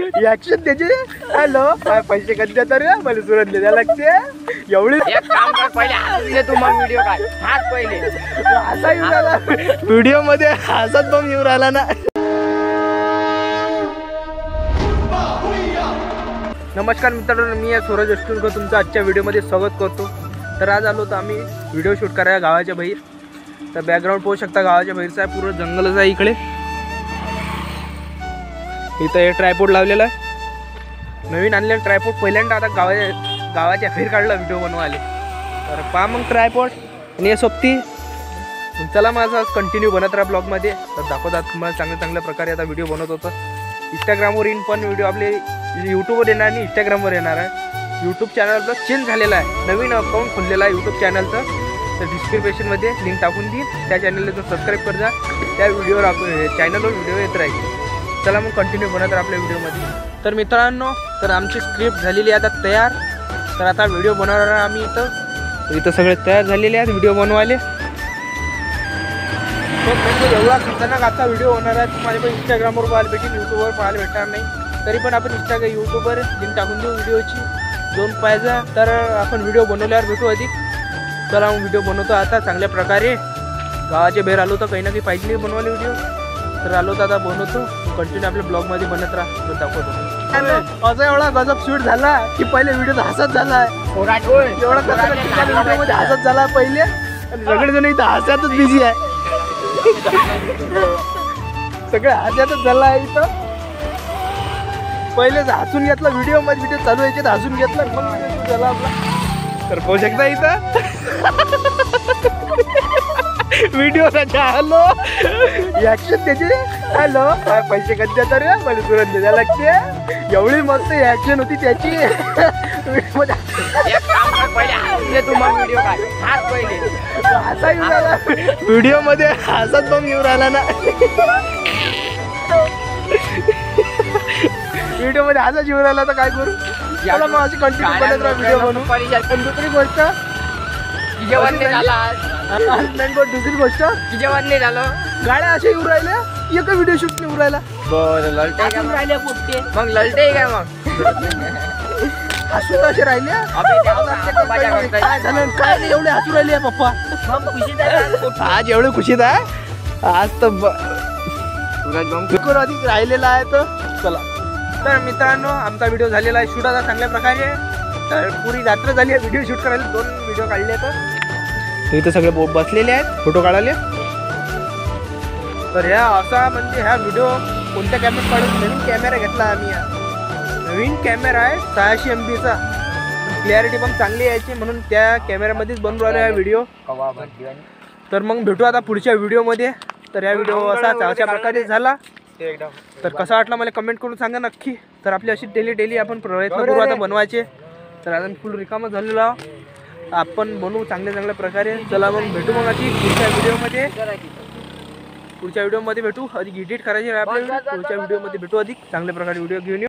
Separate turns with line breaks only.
Action त्याचे. Hello पैसे कधी देतात रे मला सुरत द्यायला लागते एवढी.
एक काम कर पहिले हसले तू मग व्हिडिओ काढ. हात पहिले
हसा येऊ राहिला व्हिडिओ मध्ये हसत बम येऊ राहिला ना. नमस्कार मित्रांनो, मी आहे सूरज अष्टुलकर, तुमचं आजच्या व्हिडिओमध्ये स्वागत करतो. तर आज आलो तर आम्ही व्हिडिओ शूट करायला गावाच्या बाहेर. तर बॅकग्राऊंड पाहू शकता गावाच्या बाहेरचा आहे, पूर्ण जंगलच आहे इकडे. इथं हे ट्रायपॉड लावलेला आहे, नवीन आणलेलं ट्रायपॉड. पहिल्यांदा आता गावाच्या बाहेर काढला व्हिडिओ बनवायला. तर पहा मग ट्रायपॉड आणि हे सोबती. चला माझा कंटिन्यू बनत राहा ब्लॉगमध्ये. तर दाखवतात तुम्हाला चांगल्या प्रकारे आता व्हिडिओ बनवत होतं. इंस्टाग्रामवर येईन पण व्हिडिओ आपले यूट्यूबवर येणार आणि इंस्टाग्रामवर येणार आहे. यूट्यूब चॅनल आपलं चेंज झालेला आहे, नवीन अकाउंट खोललेलं आहे यूट्यूब चॅनलचं. तर डिस्क्रिप्शनमध्ये लिंक टाकून देईन, त्या चॅनलला जर सबस्क्राईब कर जा. त्या व्हिडिओवर चॅनलवर व्हिडिओ येत राहील. चला मग कंटिन्यू बनत राहा आपल्या व्हिडिओमध्ये. तर मित्रांनो, तर आमची स्क्रिप्ट झालेली आहे आता तयार. तर आता व्हिडिओ बनवणार आम्ही इथं सगळे तयार झालेले आहेत व्हिडिओ बनवायला. म्हणजे एवढा खतरनाक आता व्हिडिओ होणार आहे. तुम्हाला पण इंस्टाग्रामवर पाहायला भेटेल, यूट्यूबवर पाहायला भेटणार नाही. तरी पण आपण यूट्यूबवर लिंक टाकून देऊ व्हिडिओची. दोन पाहिजे तर आपण व्हिडिओ बनवल्यावर भेटू अधिक. चला मग व्हिडिओ बनवतो आता चांगल्या प्रकारे. गावाच्या बाहेर आलो तर काही ना काही पाहिजे बनवायला व्हिडिओ. तर आलो तर आता बनवतो. कंटिन्यू आपल्या ब्लॉगमध्ये बनत राहा, दाखवतो. असा एवढा गजब शूट झाला की पहिले व्हिडिओ हसत झाला. एवढा व्हिडिओमध्ये हसत झाला पहिले, आणि सगळेजण इथं हसतच बिझी आहे. सगळं हसतच झाला आहे इथं. पहिले हसून घेतला व्हिडिओ मध्ये, व्हिडिओ चालू यायचे हसून घेतला, मग व्हिडिओ झाला आपला. तर पाहू शकता इथं व्हिडिओ हॅलो ऍक्शन त्याचे. हॅलो पैसे कधी देतात रे मला सुरत द्यायला लागते. एवढी मस्त ऍक्शन होती त्याची व्हिडिओमध्ये.
एक काम कर पहिले हसले तू मग व्हिडिओ काढ. हात पहिले
हसा येऊ राहिला व्हिडिओ मध्ये हसत बम येऊ राहिला ना. व्हिडिओ मध्ये हसत येऊ राहिला तर काय करू. चला मग अशी कंटिन्यू बनत राहा व्हिडिओ बनवून. पण दुसरी गोष्ट
जेवण नाही झाला.
दुसरी गोष्ट
जेवण नाही झालं,
गाड्या अशा येऊ राहिल्या, एक व्हिडिओ शूट नाही येऊ राहिला.
बरं ललटे राहिले पोट्टे. मग ललटे काय मग
हसून असे राहिले. काय झालं काय नाही, एवढे हसू राहिले पप्पा. आज एवढे खुशीत आहे आज तर अधिक राहिलेला आहे. तर चला. तर मित्रांनो, आमचा व्हिडिओ झालेला आहे शूट आता चांगल्या प्रकारे. तर पुरी रात्र झाली आहे व्हिडिओ शूट करायला. 2 व्हिडिओ काढले. तर इथं सगळे बसलेले आहेत फोटो काढायला. तर ह्या असा म्हणजे ह्या व्हिडिओ कोणत्या कॅमेऱ्यात काढून, नवीन कॅमेरा घेतला आम्ही. नवीन कॅमेरा आहे 600 MBचा. क्लॅरिटी पण चांगली यायची म्हणून त्या कॅमेऱ्यामध्येच बनवू राहिला हा व्हिडिओ. तर मग भेटू आता पुढच्या व्हिडिओमध्ये. तर या व्हिडिओ अशा प्रकारे झाला. तर कसा वाटला मला कमेंट करून सांगा नक्की. तर आपली अशी डेली आपण प्रयत्न करू आता बनवायचे. तर आता फुल रिकामं झालेलो आहोत, आपण बनवू चांगल्या प्रकारे. चला मग भेटू मग अशी पुढच्या व्हिडिओमध्ये भेटू. अधिक एडिट करायचे आपल्याला. पुढच्या व्हिडिओमध्ये भेटू अधिक चांगल्या प्रकारे व्हिडिओ घेऊन येऊ.